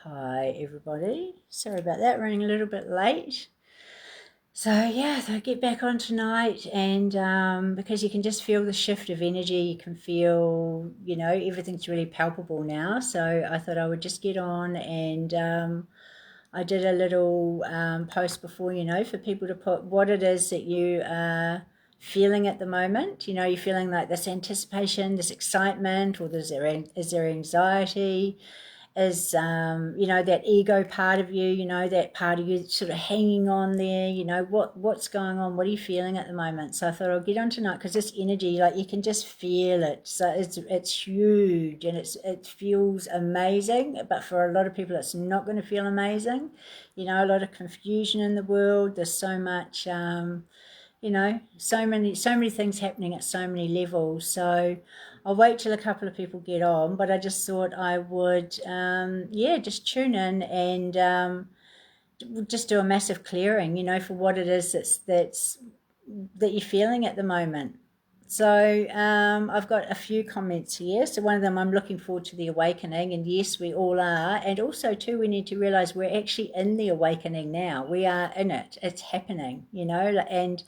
Hi everybody, sorry about that, running a little bit late. So I get back on tonight, and because you can just feel the shift of energy, you can feel, everything's really palpable now. So I thought I would just get on, and I did a little post before, for people to put what it is that you are feeling at the moment. You're feeling like this anticipation, this excitement, or is there anxiety? Is that ego part of you, that part of you sort of hanging on there, what's going on, what are you feeling at the moment? So I thought I'll get on tonight because this energy, like, you can just feel it. So it's huge, and it feels amazing, but for a lot of people it's not going to feel amazing. A lot of confusion in the world. There's so much so many things happening at so many levels. So I'll wait till a couple of people get on, but I just thought I would, just tune in and just do a massive clearing, for what it is that you're feeling at the moment. So I've got a few comments here. So one of them, I'm looking forward to the awakening, and yes, we all are. And also too, we need to realize we're actually in the awakening now. We are in it. It's happening, and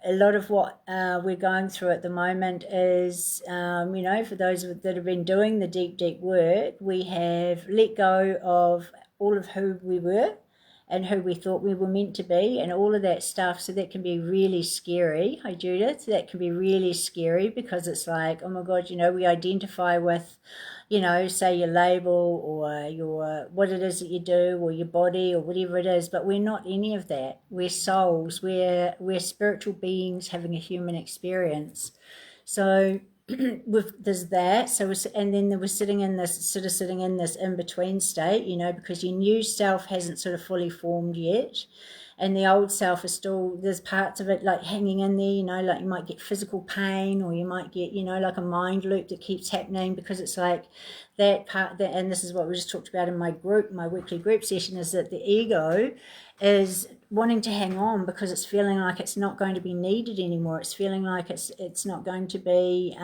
a lot of what we're going through at the moment is, for those that have been doing the deep work, we have let go of all of who we were and who we thought we were meant to be and all of that stuff. So that can be really scary. Hi, Judith. That can be really scary because it's like, oh my God, we identify with, say your label or your what it is that you do or your body or whatever it is, but we're not any of that. We're souls. We're spiritual beings having a human experience. So there's that. And then we're sitting in this in between state, because your new self hasn't sort of fully formed yet, and the old self is still, there's parts of it like hanging in there, like you might get physical pain, or you might get, like a mind loop that keeps happening, because it's like that part that, and this is what we just talked about in my weekly group session, is that the ego is wanting to hang on because it's feeling like it's not going to be needed anymore. It's feeling like it's not going to be,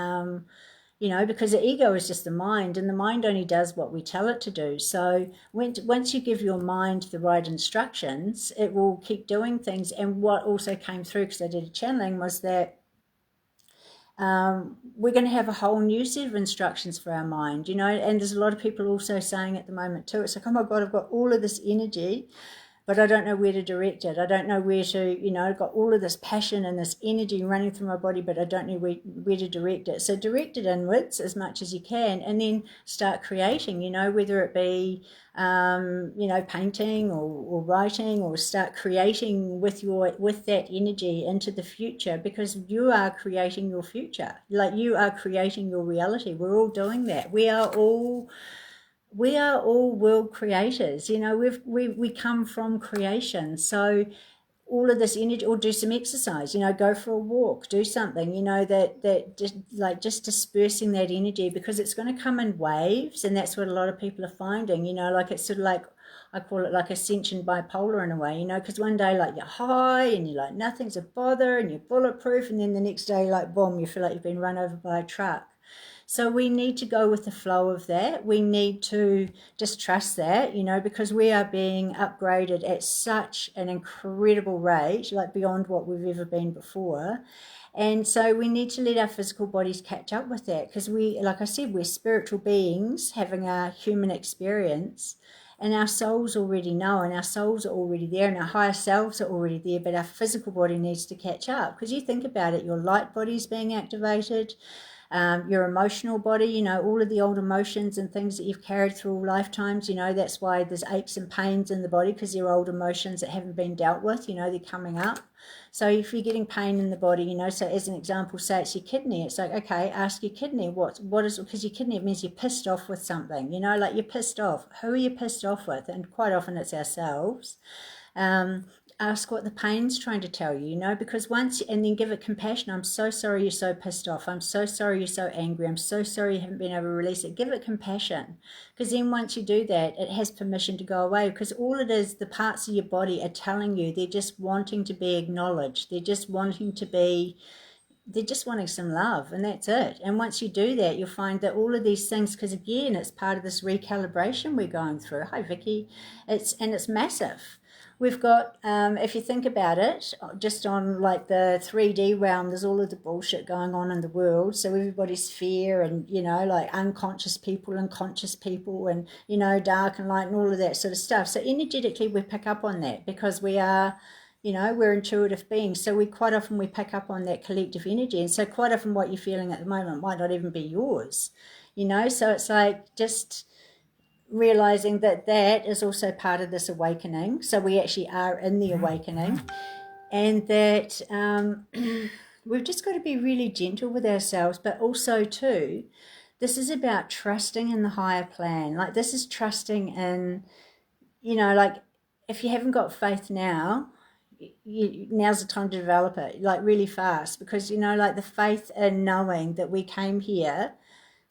because the ego is just the mind, and the mind only does what we tell it to do. So once you give your mind the right instructions, it will keep doing things. And what also came through, because I did a channeling, was that we're going to have a whole new set of instructions for our mind, and there's a lot of people also saying at the moment too, it's like, oh my God, I've got all of this energy, but I don't know where to direct it. I don't know where to, I've got all of this passion and this energy running through my body, but I don't know where to direct it. So direct it inwards as much as you can, and then start creating, whether it be, painting or writing, or start creating with that energy into the future, because you are creating your future. Like, you are creating your reality. We're all doing that. We are all world creators. We come from creation. So all of this energy, or do some exercise, go for a walk, do something, that just dispersing that energy, because it's going to come in waves. And that's what a lot of people are finding, like it's sort of like, I call it like ascension bipolar in a way, because one day, like, you're high and you're like, nothing's a bother and you're bulletproof, and then the next day, like, boom, you feel like you've been run over by a truck. So we need to go with the flow of that. We need to just trust that, because we are being upgraded at such an incredible rate, like beyond what we've ever been before. And so we need to let our physical bodies catch up with that, because like I said, we're spiritual beings having a human experience. And our souls already know, and our souls are already there, and our higher selves are already there, but our physical body needs to catch up. Because you think about it, your light body is being activated, your emotional body, all of the old emotions and things that you've carried through all lifetimes, that's why there's aches and pains in the body, because they're old emotions that haven't been dealt with, they're coming up. So if you're getting pain in the body, so as an example, say it's your kidney, it's like, okay, ask your kidney, what is, because your kidney, it means you're pissed off with something, like you're pissed off. Who are you pissed off with? And quite often it's ourselves. Ask what the pain's trying to tell you, because and then give it compassion. I'm so sorry you're so pissed off. I'm so sorry you're so angry. I'm so sorry you haven't been able to release it. Give it compassion, because then once you do that, it has permission to go away, because all it is, the parts of your body are telling you, they're just wanting to be acknowledged. They're just wanting to be they're just wanting some love, and that's it. And once you do that, you'll find that all of these things, because again, it's part of this recalibration we're going through. Hi, Vicky. It's massive. We've got, if you think about it, just on like the 3D realm, there's all of the bullshit going on in the world. So everybody's fear and, like unconscious people and conscious people and, dark and light and all of that sort of stuff. So energetically, we pick up on that because we are, we're intuitive beings. So quite often we pick up on that collective energy. And so quite often what you're feeling at the moment might not even be yours, So it's like just realizing that is also part of this awakening. So we actually are in the awakening, and that we've just got to be really gentle with ourselves, but also too, this is about trusting in the higher plan. Like this is trusting in, like if you haven't got faith now, now's the time to develop it, like really fast, because like the faith in knowing that we came here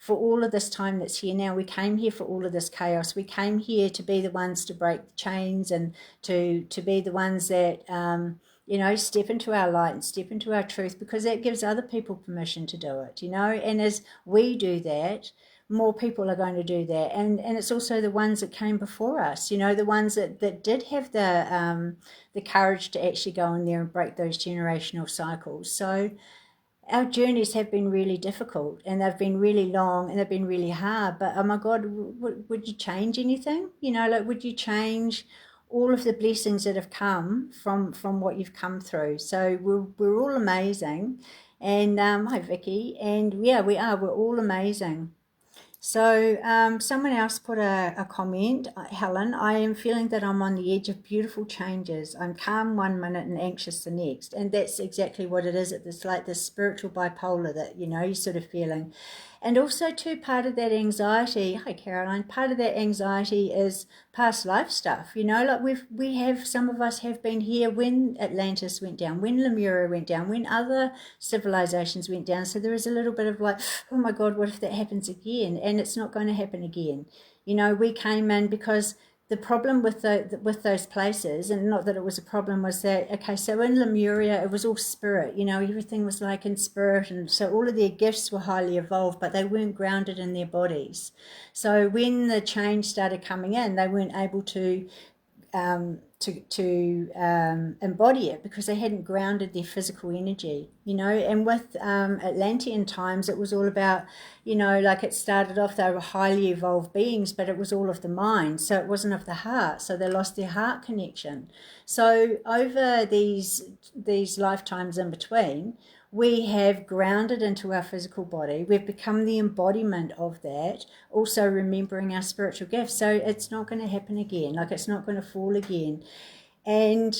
for all of this time that's here now. We came here for all of this chaos. We came here to be the ones to break the chains and to be the ones that, step into our light and step into our truth, because that gives other people permission to do it, And as we do that, more people are going to do that. And it's also the ones that came before us, the ones that did have the courage to actually go in there and break those generational cycles. So our journeys have been really difficult, and they've been really long, and they've been really hard. But oh my God, would you change anything? Would you change all of the blessings that have come from what you've come through? So we're all amazing, and hi Vicky, and yeah, we're all amazing. So someone else put a comment, Helen, I am feeling that I'm on the edge of beautiful changes. I'm calm one minute and anxious the next. And that's exactly what it is. It's like this spiritual bipolar that, you're sort of feeling. And also too, part of that anxiety, hi Caroline, part of that anxiety is past life stuff, like some of us have been here when Atlantis went down, when Lemuria went down, when other civilizations went down. So there is a little bit of like, oh my God, what if that happens again? And it's not going to happen again. We came in because the problem with those places, and not that it was a problem, was that, okay, so in Lemuria, it was all spirit, everything was like in spirit. And so all of their gifts were highly evolved, but they weren't grounded in their bodies. So when the change started coming in, they weren't able to embody it because they hadn't grounded their physical energy, and with Atlantean times, it was all about, like it started off, they were highly evolved beings, but it was all of the mind, so it wasn't of the heart, so they lost their heart connection. So over these lifetimes in between, we have grounded into our physical body. We've become the embodiment of that, also remembering our spiritual gifts. So it's not going to happen again. Like it's not going to fall again. And,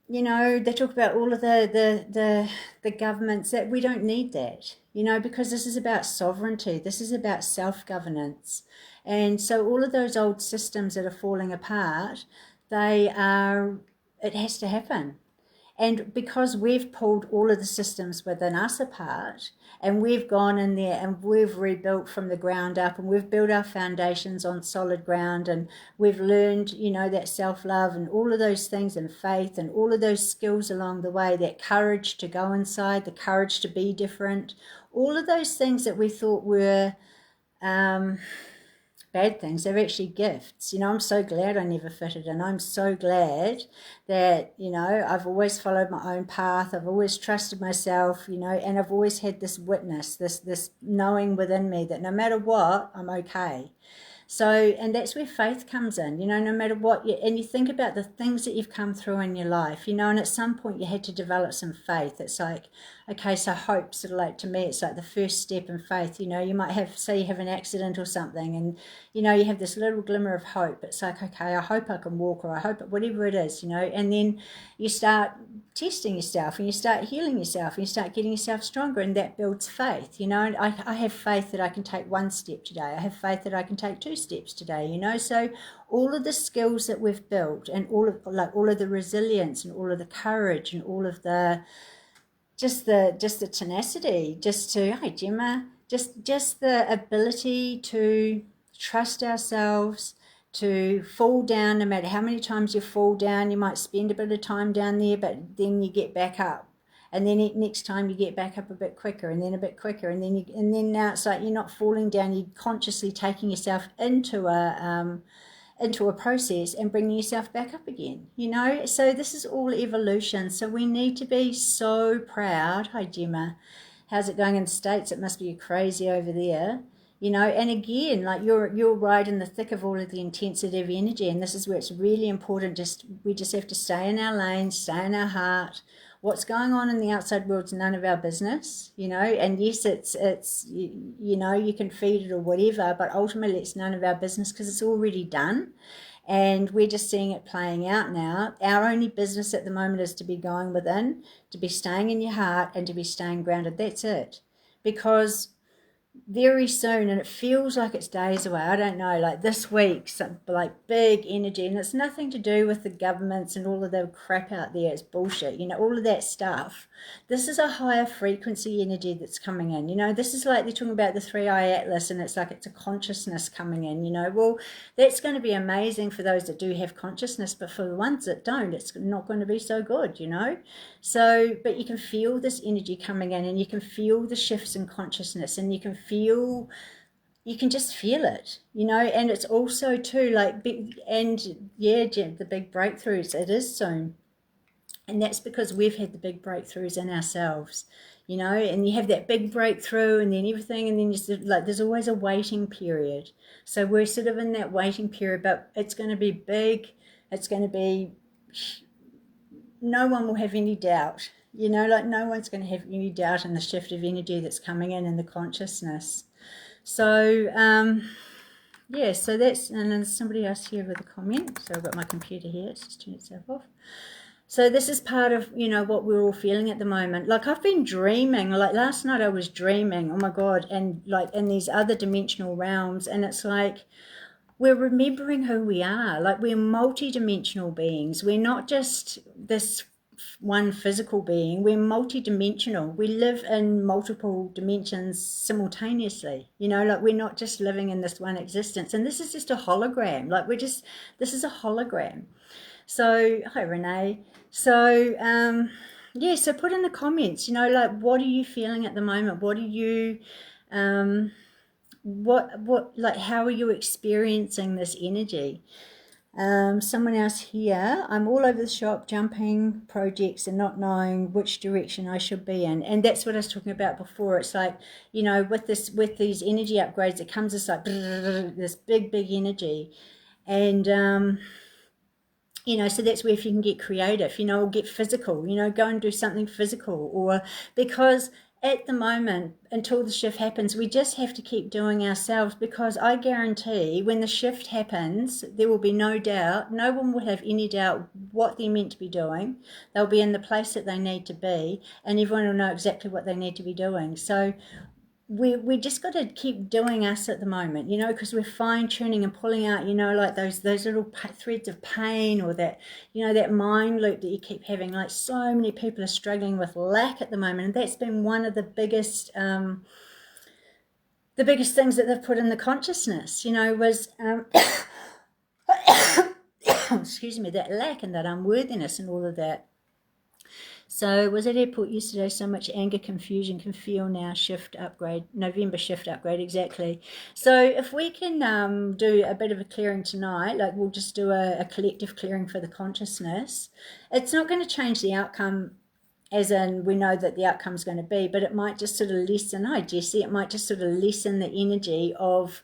they talk about all of the governments, that we don't need that, because this is about sovereignty. This is about self-governance. And so all of those old systems that are falling apart, it has to happen. And because we've pulled all of the systems within us apart, and we've gone in there and we've rebuilt from the ground up, and we've built our foundations on solid ground, and we've learned, that self-love and all of those things, and faith and all of those skills along the way, that courage to go inside, the courage to be different, all of those things that we thought were bad things, they're actually gifts. I'm so glad I never fitted in. I'm so glad that, I've always followed my own path. I've always trusted myself, and I've always had this witness, this knowing within me that no matter what, I'm okay. So, and that's where faith comes in, no matter what, and you think about the things that you've come through in your life, and at some point you had to develop some faith. It's like, okay, so hope, sort of like, to me, it's like the first step in faith. You might have, say you have an accident or something, and, you have this little glimmer of hope. It's like, okay, I hope I can walk, or I hope, whatever it is, and then you start testing yourself, and you start healing yourself, and you start getting yourself stronger, and that builds faith. I have faith that I can take one step today. I have faith that I can take two steps today. So all of the skills that we've built, and all of the resilience, and all of the courage, and all of the just the tenacity, hi Gemma, just the ability to trust ourselves, to fall down. No matter how many times you fall down, you might spend a bit of time down there, but then you get back up. and then next time you get back up a bit quicker, and then a bit quicker, and then now it's like you're not falling down, you're consciously taking yourself into a process and bringing yourself back up again, so this is all evolution. So we need to be so proud. Hi Gemma, how's it going in the States? It must be crazy over there. And again, like you're right in the thick of all of the intensity of energy, and this is where it's really important. We just have to stay in our lane, stay in our heart. What's going on in the outside world's none of our business, and yes, it's you can feed it or whatever, but ultimately it's none of our business because it's already done, and we're just seeing it playing out now. Our only business at the moment is to be going within, to be staying in your heart, and to be staying grounded. That's it. Because very soon, and it feels like it's days away, I don't know, like this week, some like big energy, and it's nothing to do with the governments and all of the crap out there. It's bullshit, all of that stuff. This is a higher frequency energy that's coming in. This is like they're talking about the 3-eye atlas, and it's like it's a consciousness coming in. Well, that's going to be amazing for those that do have consciousness, but for the ones that don't, it's not going to be so good. So, but you can feel this energy coming in, and you can feel the shifts in consciousness, and you can just feel it, and it's also too like big, and yeah, Jen, the big breakthroughs, it is soon. And that's because we've had the big breakthroughs in ourselves, and you have that big breakthrough and then everything, and then you sort of, like, there's always a waiting period. So we're sort of in that waiting period, but it's going to be big. It's going to be, no one will have any doubt, like no one's going to have any doubt in the shift of energy that's coming in the consciousness. So, yeah, so that's, and then somebody else here with a comment. So I've got my computer here, it's just turned itself off. So this is part of, what we're all feeling at the moment. Like I've been dreaming, like last night I was dreaming, oh my God, and like in these other dimensional realms, and it's like we're remembering who we are. Like we're multi-dimensional beings. We're not just this one physical being. We're multi-dimensional. We live in multiple dimensions simultaneously. Like we're not just living in this one existence. And this is just a hologram. Like this is a hologram. So, hi Renee. So, yeah, so put in the comments, like what are you feeling at the moment? What are you, like how are you experiencing this energy? Someone else here, I'm all over the shop jumping projects and not knowing which direction I should be in. And that's what I was talking about before. It's like, with these energy upgrades, it comes as like this big energy. And so that's where if you can get creative, or get physical, go and do something physical, or because at the moment, until the shift happens, we just have to keep doing ourselves, because I guarantee when the shift happens, there will be no doubt, no one will have any doubt what they're meant to be doing. They'll be in the place that they need to be, and everyone will know exactly what they need to be doing. So we just got to keep doing us at the moment, because we're fine-tuning and pulling out, like those little threads of pain, or that, that mind loop that you keep having. Like so many people are struggling with lack at the moment, and that's been one of the biggest things that they've put in the consciousness, was excuse me, that lack and that unworthiness and all of that. So was at airport yesterday, so much anger, confusion, can feel now, shift upgrade, November shift upgrade, exactly. So if we can do a bit of a clearing tonight, like we'll just do a collective clearing for the consciousness. It's not going to change the outcome, as in we know that the outcome is going to be, but it might just sort of lessen, hi Jessie, it might just sort of lessen the energy of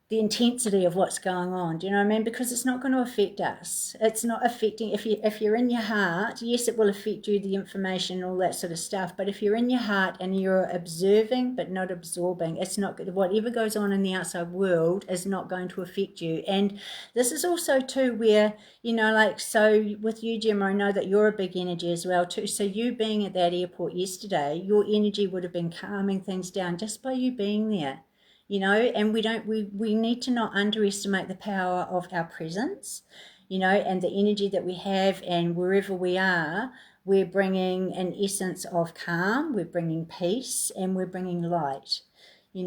the intensity of what's going on. Do you know what I mean? Because it's not going to affect us. It's not affecting, if you're in your heart, yes, it will affect you, the information, all that sort of stuff. But if you're in your heart and you're observing but not absorbing, it's not, whatever goes on in the outside world is not going to affect you. And this is also too where, like, so with you, Gemma, I know that you're a big energy as well too. So you being at that airport yesterday, your energy would have been calming things down just by you being there. And we need to not underestimate the power of our presence, and the energy that we have, and wherever we are, we're bringing an essence of calm, we're bringing peace, and we're bringing light, so,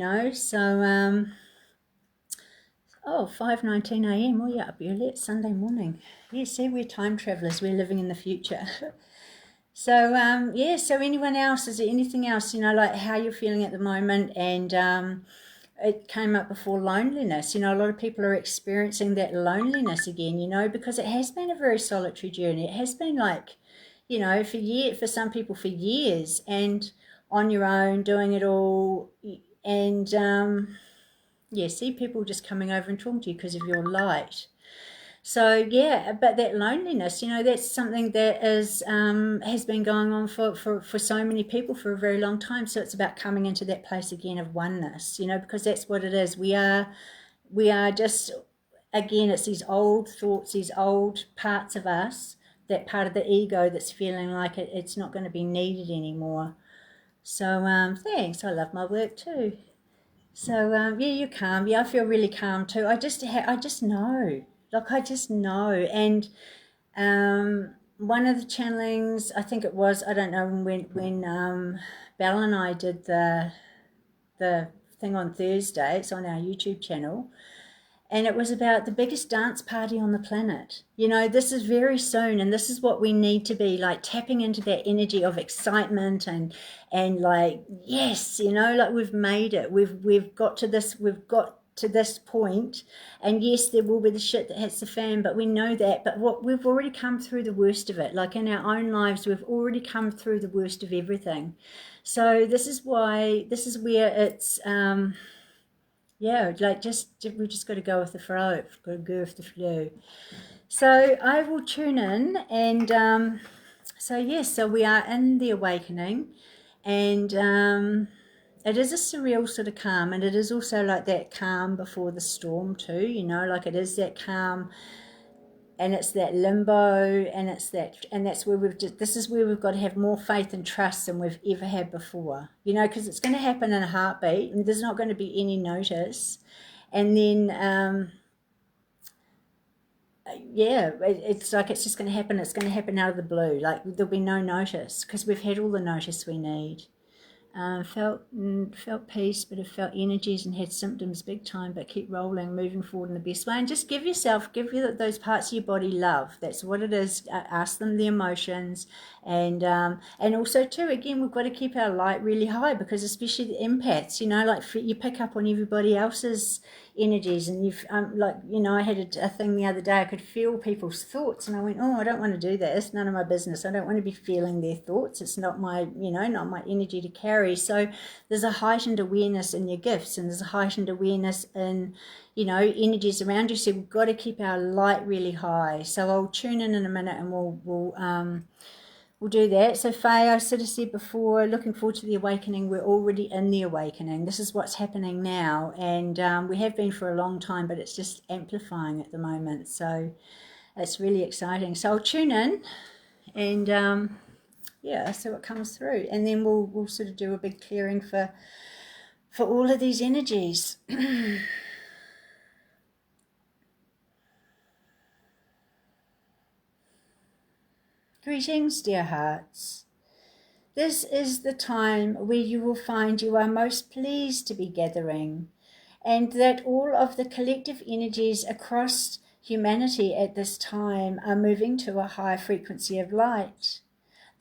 5:19 a.m, oh yeah, up early, it's Sunday morning. Yeah, see, we're time travelers, we're living in the future. So yeah, so anyone else, is there anything else, like how you're feeling at the moment? And it came up before, loneliness. A lot of people are experiencing that loneliness again, because it has been a very solitary journey. It has been like, for some people for years, and on your own, doing it all. And yeah, see people just coming over and talking to you because of your light. So yeah, but that loneliness, that's something that is has been going on for so many people for a very long time. So it's about coming into that place again of oneness, because that's what it is. We are just, again, it's these old thoughts, these old parts of us, that part of the ego that's feeling like it's not going to be needed anymore. So thanks. I love my work too. So yeah, you're calm. Yeah, I feel really calm too. I just know, like I just know. And one of the channelings, I think it was, I don't know, when Belle and I did the thing on Thursday. It's on our YouTube channel, and it was about the biggest dance party on the planet. This is very soon, and this is what we need to be, like tapping into that energy of excitement and like, yes, like we've made it. We've got to this point, and yes, there will be the shit that hits the fan, but we know that. But we've already come through the worst of it. Like in our own lives, we've already come through the worst of everything. So this is where it's yeah, like we just got to go with the flow. Got to go with the flow. So I will tune in, and so yes, so we are in the awakening, and it is a surreal sort of calm, and it is also like that calm before the storm too. Like it is that calm, and it's that limbo, and that's where this is where we've got to have more faith and trust than we've ever had before, because it's going to happen in a heartbeat, and there's not going to be any notice. And then yeah, it's like it's just going to happen. It's going to happen out of the blue. Like there'll be no notice because we've had all the notice we need. Felt peace, but have felt energies and had symptoms big time, but keep rolling, moving forward in the best way. And just give those parts of your body love. That's what it is. Ask them the emotions, and also too, again, we've got to keep our light really high, because especially the empaths, like you pick up on everybody else's energies, and you've like, I had a thing the other day. I could feel people's thoughts, and I went, oh, I don't want to do that. It's none of my business. I don't want to be feeling their thoughts. It's not my, not my energy to carry. So there's a heightened awareness in your gifts, and there's a heightened awareness in, energies around you. So we've got to keep our light really high. So I'll tune in a minute, and we'll do that. So Faye, I sort of said before, looking forward to the awakening. We're already in the awakening. This is what's happening now, and we have been for a long time, but it's just amplifying at the moment. So it's really exciting. So I'll tune in, and yeah, see what comes through, and then we'll sort of do a big clearing for all of these energies. Greetings, dear hearts. This is the time where you will find you are most pleased to be gathering, and that all of the collective energies across humanity at this time are moving to a high frequency of light.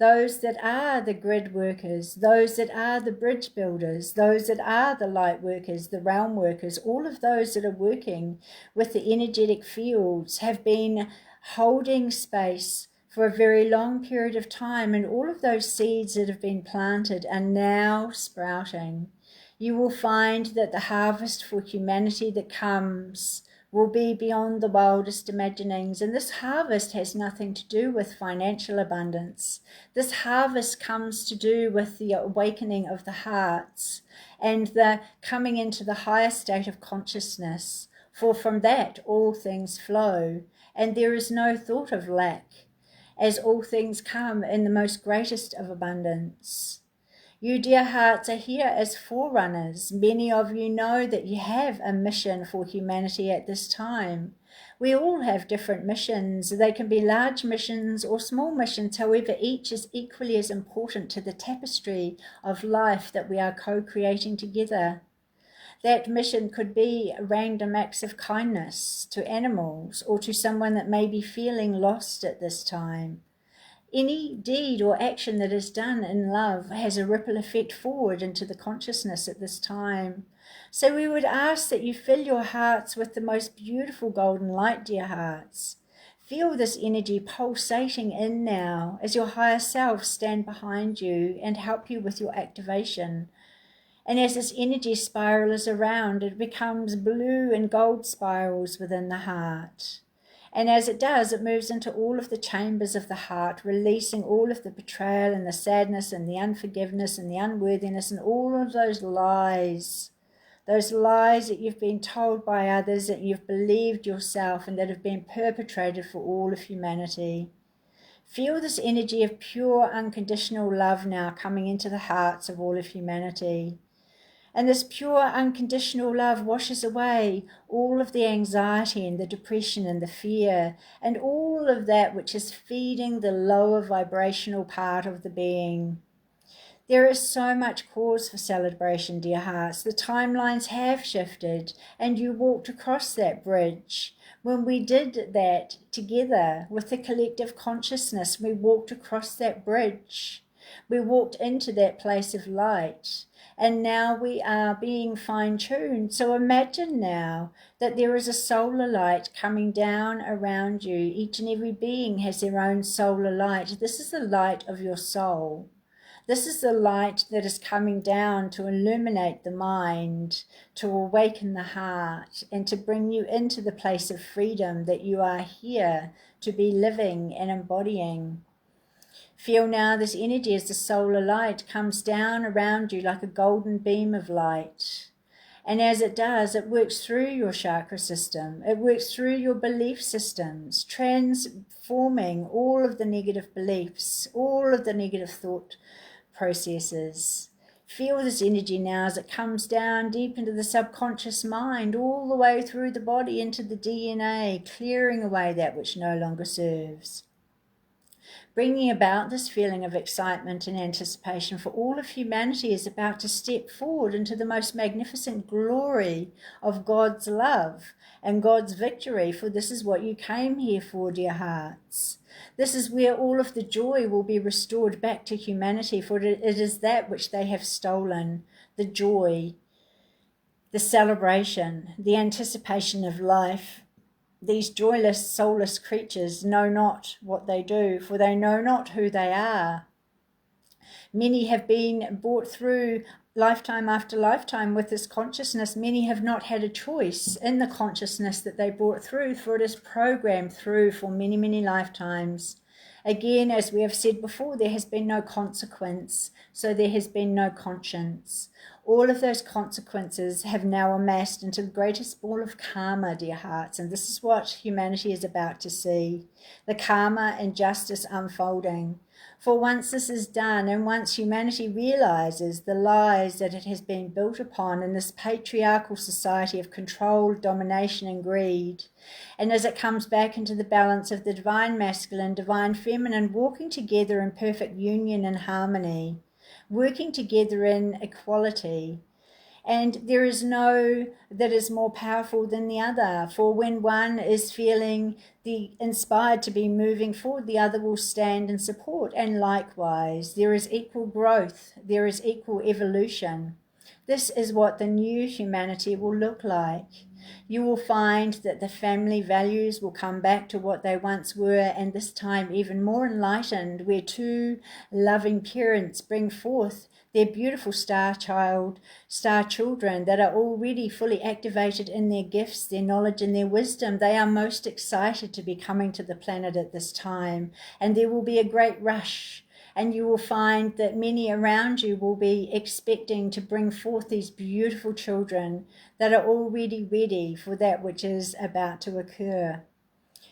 Those that are the grid workers, those that are the bridge builders, those that are the light workers, the realm workers, all of those that are working with the energetic fields have been holding space for a very long period of time, and all of those seeds that have been planted are now sprouting. You will find that the harvest for humanity that comes will be beyond the wildest imaginings. And this harvest has nothing to do with financial abundance. This harvest comes to do with the awakening of the hearts and the coming into the higher state of consciousness. For from that all things flow, and there is no thought of lack, as all things come in the most greatest of abundance. You, dear hearts, are here as forerunners. Many of you know that you have a mission for humanity at this time. We all have different missions. They can be large missions or small missions. However, each is equally as important to the tapestry of life that we are co-creating together. That mission could be random acts of kindness to animals or to someone that may be feeling lost at this time. Any deed or action that is done in love has a ripple effect forward into the consciousness at this time. So we would ask that you fill your hearts with the most beautiful golden light, dear hearts. Feel this energy pulsating in now as your higher self stand behind you and help you with your activation. And as this energy spirals around, it becomes blue and gold spirals within the heart. And as it does, it moves into all of the chambers of the heart, releasing all of the betrayal and the sadness and the unforgiveness and the unworthiness and all of those lies that you've been told by others, that you've believed yourself, and that have been perpetrated for all of humanity. Feel this energy of pure, unconditional love now coming into the hearts of all of humanity. And this pure, unconditional love washes away all of the anxiety and the depression and the fear and all of that which is feeding the lower vibrational part of the being. There is so much cause for celebration, dear hearts. The timelines have shifted and you walked across that bridge. When we did that together with the collective consciousness, we walked across that bridge. We walked into that place of light. And now we are being fine-tuned. So imagine now that there is a solar light coming down around you. Each and every being has their own solar light. This is the light of your soul. This is the light that is coming down to illuminate the mind, to awaken the heart, and to bring you into the place of freedom that you are here to be living and embodying. Feel now this energy as the solar light comes down around you like a golden beam of light. And as it does, it works through your chakra system. It works through your belief systems, transforming all of the negative beliefs, all of the negative thought processes. Feel this energy now as it comes down deep into the subconscious mind, all the way through the body into the DNA, clearing away that which no longer serves. Bringing about this feeling of excitement and anticipation, for all of humanity is about to step forward into the most magnificent glory of God's love and God's victory, for this is what you came here for, dear hearts. This is where all of the joy will be restored back to humanity, for it is that which they have stolen, the joy, the celebration, the anticipation of life. These joyless, soulless creatures know not what they do, for they know not who they are. Many have been brought through lifetime after lifetime with this consciousness. Many have not had a choice in the consciousness that they brought through, for it is programmed through for many, many lifetimes. Again, as we have said before, there has been no consequence, so there has been no conscience. All of those consequences have now amassed into the greatest ball of karma, dear hearts, and this is what humanity is about to see, the karma and justice unfolding. For once this is done, and once humanity realizes the lies that it has been built upon in this patriarchal society of control, domination, and greed, and as it comes back into the balance of the divine masculine, divine feminine, walking together in perfect union and harmony, working together in equality. And there is no that is more powerful than the other, for when one is feeling inspired to be moving forward, the other will stand and support. And likewise, there is equal growth, there is equal evolution. This is what the new humanity will look like. You will find that the family values will come back to what they once were, and this time even more enlightened, where two loving parents bring forth their beautiful star children that are already fully activated in their gifts, their knowledge and their wisdom. They are most excited to be coming to the planet at this time, and there will be a great rush. And you will find that many around you will be expecting to bring forth these beautiful children that are already ready for that which is about to occur.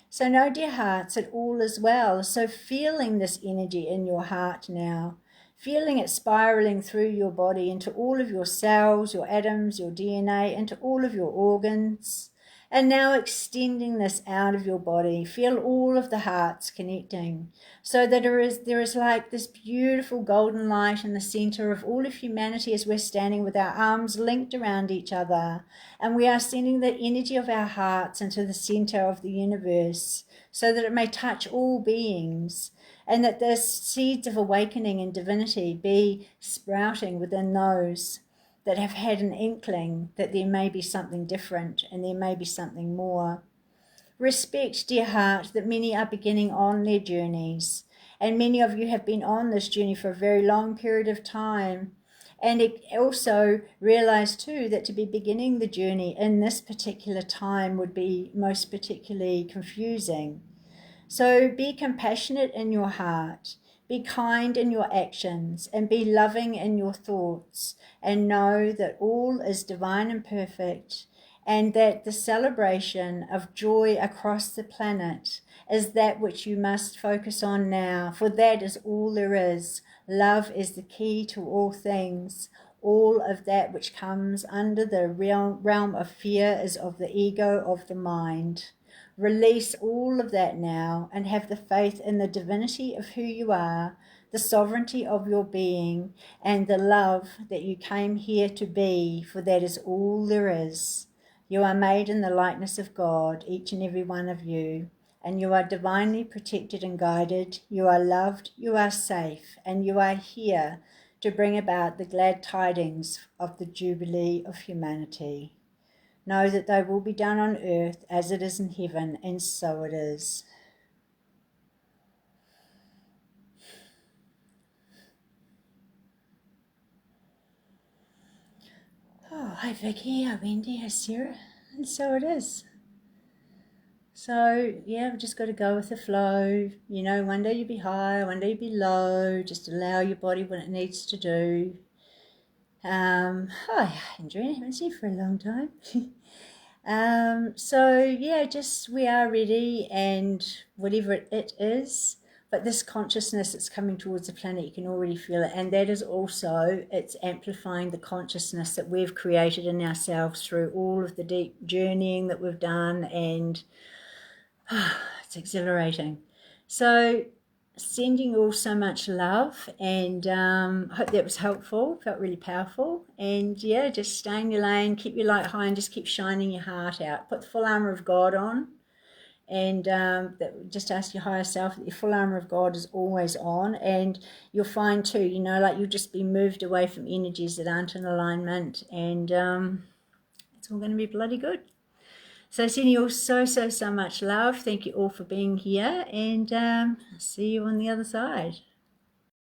So know, dear hearts, that all is well. So feeling this energy in your heart now, feeling it spiraling through your body into all of your cells, your atoms, your DNA, into all of your organs. And now extending this out of your body, feel all of the hearts connecting so that there is like this beautiful golden light in the center of all of humanity as we're standing with our arms linked around each other. And we are sending the energy of our hearts into the center of the universe so that it may touch all beings, and that the seeds of awakening and divinity be sprouting within those that have had an inkling that there may be something different and there may be something more. Respect, dear heart, that many are beginning on their journeys, and many of you have been on this journey for a very long period of time. And also realize too that to be beginning the journey in this particular time would be most particularly confusing. So be compassionate in your heart, be kind in your actions, and be loving in your thoughts, and know that all is divine and perfect, and that the celebration of joy across the planet is that which you must focus on now, for that is all there is. Love is the key to all things. All of that which comes under the realm of fear is of the ego of the mind. Release all of that now and have the faith in the divinity of who you are, the sovereignty of your being, and the love that you came here to be, for that is all there is. You are made in the likeness of God, each and every one of you, and you are divinely protected and guided. You are loved, you are safe, and you are here to bring about the glad tidings of the Jubilee of humanity. Know that they will be done on earth as it is in heaven, and so it is. Oh, hi Vicky, hi Wendy, hi Sarah, and so it is. So yeah, we've just got to go with the flow. You know, one day you'll be high, one day you'll be low. Just allow your body what it needs to do. Hi, Andrea, I haven't seen you for a long time. So yeah, just we are ready, and whatever it is, but this consciousness that's coming towards the planet, you can already feel it, and that is also, it's amplifying the consciousness that we've created in ourselves through all of the deep journeying that we've done, and it's exhilarating. So sending you all so much love, and hope that was helpful, felt really powerful. And yeah, just stay in your lane, keep your light high, and just keep shining your heart out. Put the full armor of God on, and just ask your higher self that your full armor of God is always on, and you'll find too, you know, like you'll just be moved away from energies that aren't in alignment, and it's all going to be bloody good. So sending you all so much love. Thank you all for being here, and see you on the other side.